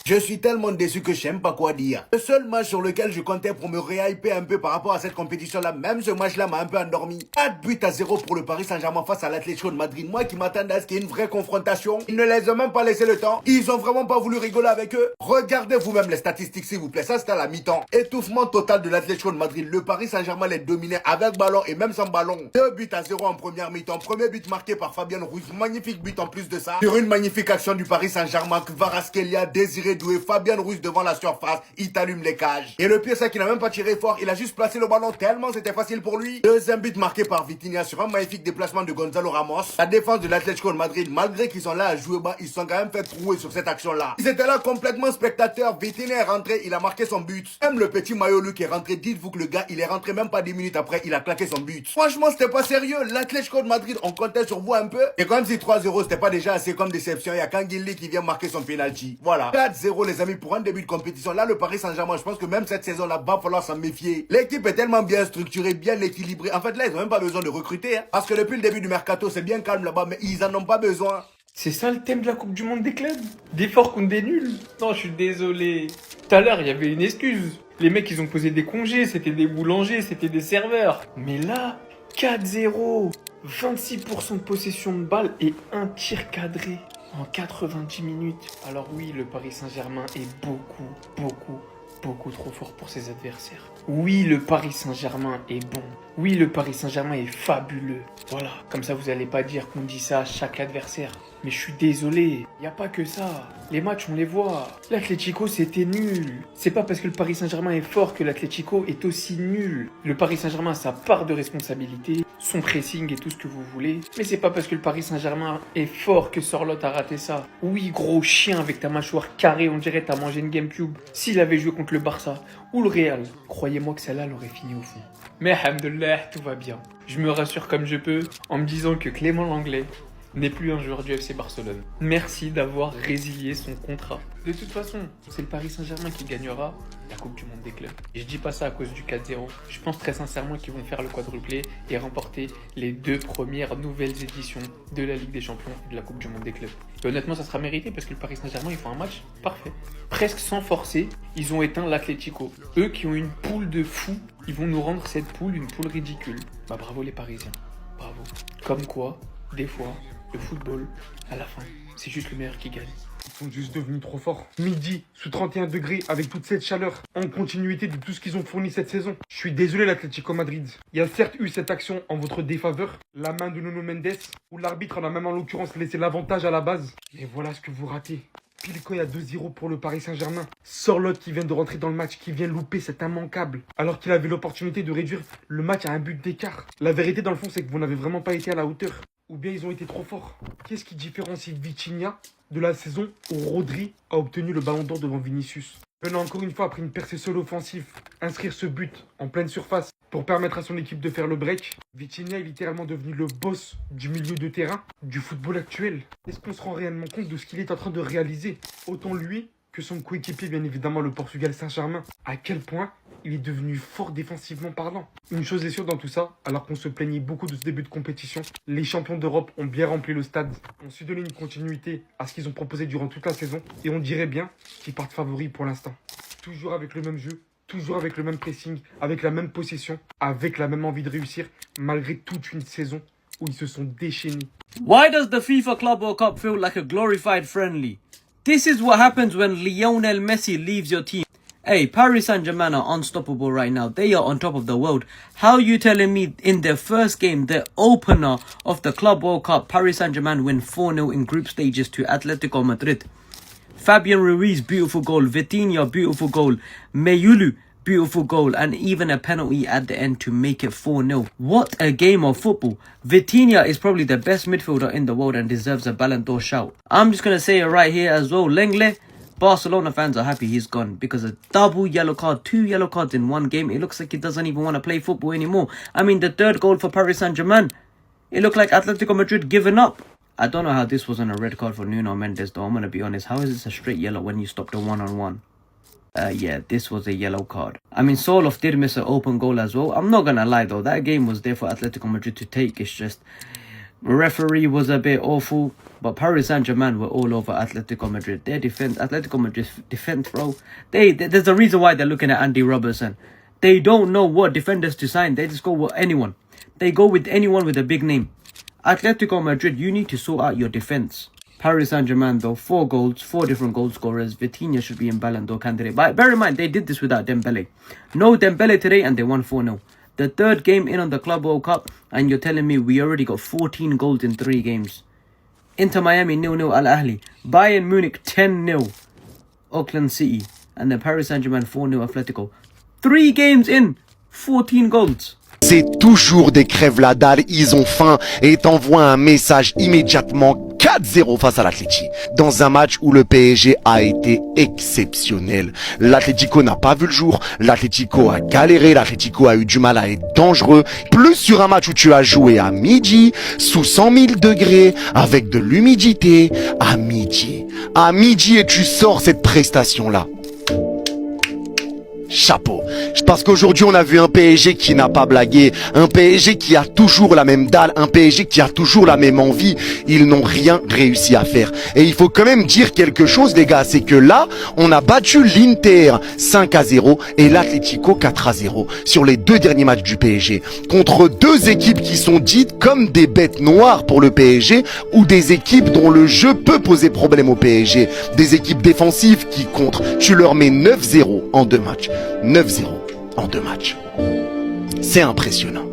Je suis tellement déçu que je sais même pas quoi dire. Le seul match sur lequel je comptais pour me réhyper un peu par rapport à cette compétition-là, même ce match-là m'a un peu endormi. 4-0 pour le Paris Saint-Germain face à l'Atlético de Madrid. Moi qui m'attendais à ce qu'il y ait une vraie confrontation, ils ne les ont même pas laissé le temps. Ils ont vraiment pas voulu rigoler avec eux. Regardez vous-même les statistiques s'il vous plaît. Ça c'était à la mi-temps. Étouffement total de l'Atlético de Madrid. Le Paris Saint-Germain les dominait avec ballon et même sans ballon. 2-0 en première mi-temps. Premier but marqué par Fabien Ruiz. Magnifique but en plus de ça. Sur une magnifique action du Paris Saint-Germain. Kvaratskhelia, Désiré Doué, Fabien Ruiz devant la surface. Il t'allume les cages. Et le pire c'est qu'il n'a même pas tiré fort. Il a juste placé le ballon tellement c'était facile pour lui. Deuxième but marqué par Vitinha sur un magnifique déplacement de Gonzalo Ramos. La défense de l'Atlético de Madrid, malgré qu'ils sont là à jouer bas, ils sont quand même fait trouer sur cette action-là. Ils étaient là complètement spectateurs. Vitinha est rentré, il a marqué son but. Même le petit Mayolu qui est rentré, dites-vous que le gars, il est rentré même pas 10 minutes après, il a claqué son but. Franchement, c'était pas sérieux. L'Atlético de Madrid, on comptait sur vous un peu. Et comme si 3-0, c'était pas déjà assez comme déception, il y a Kangili qui vient marquer son penalty. Voilà. 4-0 les amis pour un début de compétition. Là, le Paris Saint-Germain, je pense que même cette saison-là, va falloir s'en méfier. L'équipe est tellement bien structurée, bien équilibrée. En fait, là, ils ont même pas besoin de recruter. Hein, parce que depuis le début du mercato, c'est bien calme là-bas, mais ils en ont pas besoin. C'est ça le thème de la Coupe du Monde des clubs? Des forts contre des nuls? Non, je suis désolé. Tout à l'heure, il y avait une excuse. Les mecs, ils ont posé des congés, c'était des boulangers, c'était des serveurs. Mais là, 4-0, 26% de possession de balle et un tir cadré en 90 minutes. Alors oui, le Paris Saint-Germain est beaucoup trop fort pour ses adversaires. Oui, le Paris Saint-Germain est bon. Oui, le Paris Saint-Germain est fabuleux. Voilà, comme ça vous allez pas dire qu'on dit ça à chaque adversaire. Mais je suis désolé, y a pas que ça. Les matchs, on les voit. L'Atlético, c'était nul. C'est pas parce que le Paris Saint-Germain est fort que l'Atlético est aussi nul. Le Paris Saint-Germain a sa part de responsabilité, son pressing et tout ce que vous voulez. Mais c'est pas parce que le Paris Saint-Germain est fort que Sorloth a raté ça. Oui, gros chien avec ta mâchoire carrée, on dirait t'as mangé une GameCube. S'il avait joué contre le Barça ou le Real, croyez-moi que celle-là l'aurait fini au fond. Mais alhamdoulilah, tout va bien. Je me rassure comme je peux en me disant que Clément Langlais n'est plus un joueur du FC Barcelone. Merci d'avoir résilié son contrat. De toute façon, c'est le Paris Saint-Germain qui gagnera la Coupe du Monde des clubs. Et je dis pas ça à cause du 4-0. Je pense très sincèrement qu'ils vont faire le quadruplé et remporter les 2 premières nouvelles éditions de la Ligue des Champions et de la Coupe du Monde des clubs. Et honnêtement, ça sera mérité parce que le Paris Saint-Germain, ils font un match parfait. Presque sans forcer, ils ont éteint l'Atlético. Eux qui ont une poule de fous, ils vont nous rendre cette poule une poule ridicule. Bah bravo les Parisiens. Bravo. Comme quoi, des fois, le football, à la fin, c'est juste le meilleur qui gagne. Ils sont juste devenus trop forts. Midi, sous 31 degrés, avec toute cette chaleur, en continuité de tout ce qu'ils ont fourni cette saison. Je suis désolé l'Atlético Madrid. Il y a certes eu cette action en votre défaveur, la main de Nuno Mendes, où l'arbitre en a même en l'occurrence laissé l'avantage à la base. Et voilà ce que vous ratez. Pile quand il y a 2-0 pour le Paris Saint-Germain. Sorloth qui vient de rentrer dans le match, qui vient louper cet immanquable. Alors qu'il avait l'opportunité de réduire le match à un but d'écart. La vérité dans le fond c'est que vous n'avez vraiment pas été à la hauteur. Ou bien ils ont été trop forts. Qu'est-ce qui différencie Vitinha de la saison où Rodri a obtenu le ballon d'or devant Vinicius? Venant encore une fois après une percée solo offensive, inscrire ce but en pleine surface pour permettre à son équipe de faire le break. Vitinha est littéralement devenu le boss du milieu de terrain du football actuel. Est-ce qu'on se rend réellement compte de ce qu'il est en train de réaliser? Autant lui que son coéquipier, bien évidemment le Portugal Saint-Germain. À quel point il est devenu fort défensivement parlant. Une chose est sûre dans tout ça, alors qu'on se plaignait beaucoup de ce début de compétition, les champions d'Europe ont bien rempli le stade, ont su donner une continuité à ce qu'ils ont proposé durant toute la saison, et on dirait bien qu'ils partent favoris pour l'instant. Toujours avec le même jeu, toujours avec le même pressing, avec la même possession, avec la même envie de réussir, malgré toute une saison où ils se sont déchaînés. Why does the FIFA Club World Cup feel like a glorified friendly? This is what happens when Lionel Messi leaves your team. Hey, Paris Saint-Germain are unstoppable right now. They are on top of the world. How are you telling me in their first game, the opener of the Club World Cup, Paris Saint-Germain win 4-0 in group stages to Atletico Madrid? Fabian Ruiz, beautiful goal. Vitinha, beautiful goal. Mayulu, beautiful goal. And even a penalty at the end to make it 4-0. What a game of football. Vitinha is probably the best midfielder in the world and deserves a Ballon d'Or shout. I'm just going to say it right here as well. Lenglet, Barcelona fans are happy he's gone because a double yellow card, 2 yellow cards in one game. It looks like he doesn't even want to play football anymore. I mean, the third goal for Paris Saint-Germain, it looked like Atletico Madrid giving up. I don't know how this wasn't a red card for Nuno Mendes though, I'm going to be honest. How is this a straight yellow when you stopped a one-on-one? Yeah, this was a yellow card. I mean, Sorloth did miss an open goal as well. I'm not going to lie though, that game was there for Atletico Madrid to take. It's just Referee was a bit awful, but Paris Saint-Germain were all over Atletico Madrid. Their defense, Atletico Madrid's defense, bro. There's a reason why they're looking at Andy Robertson. They don't know what defenders to sign. They just go with anyone. They go with anyone with a big name. Atletico Madrid, you need to sort out your defense. Paris Saint-Germain, though, 4 goals, 4 different goal scorers. Vitinha should be in Ballon d'Or candidate. But bear in mind, they did this without Dembele. No Dembele today, and they won 4-0. The 3rd game in on the Club World Cup, and you're telling me we already got 14 goals in 3 games. Inter Miami 0-0 Al Ahly. Bayern Munich 10-0 Auckland City. And then Paris Saint-Germain 4-0 Atletico. 3 games in, 14 goals. C'est toujours des crèves la dalle, ils ont faim et t'envoient un message immédiatement 4-0 face à l'Atleti. Dans un match où le PSG a été exceptionnel. L'Atlético n'a pas vu le jour, l'Atlético a galéré, l'Atlético a eu du mal à être dangereux. Plus sur un match où tu as joué à midi, sous 100 000 degrés, avec de l'humidité, à midi. À midi et tu sors cette prestation-là. Chapeau. Parce qu'aujourd'hui, on a vu un PSG qui n'a pas blagué, un PSG qui a toujours la même dalle, un PSG qui a toujours la même envie. Ils n'ont rien réussi à faire. Et il faut quand même dire quelque chose, les gars, c'est que là, on a battu l'Inter 5-0 et l'Atlético 4-0 sur les 2 derniers matchs du PSG. Contre 2 équipes qui sont dites comme des bêtes noires pour le PSG ou des équipes dont le jeu peut poser problème au PSG. Des équipes défensives qui contre. Tu leur mets 9-0 en 2 matchs. 9-0 en 2 matchs. C'est impressionnant.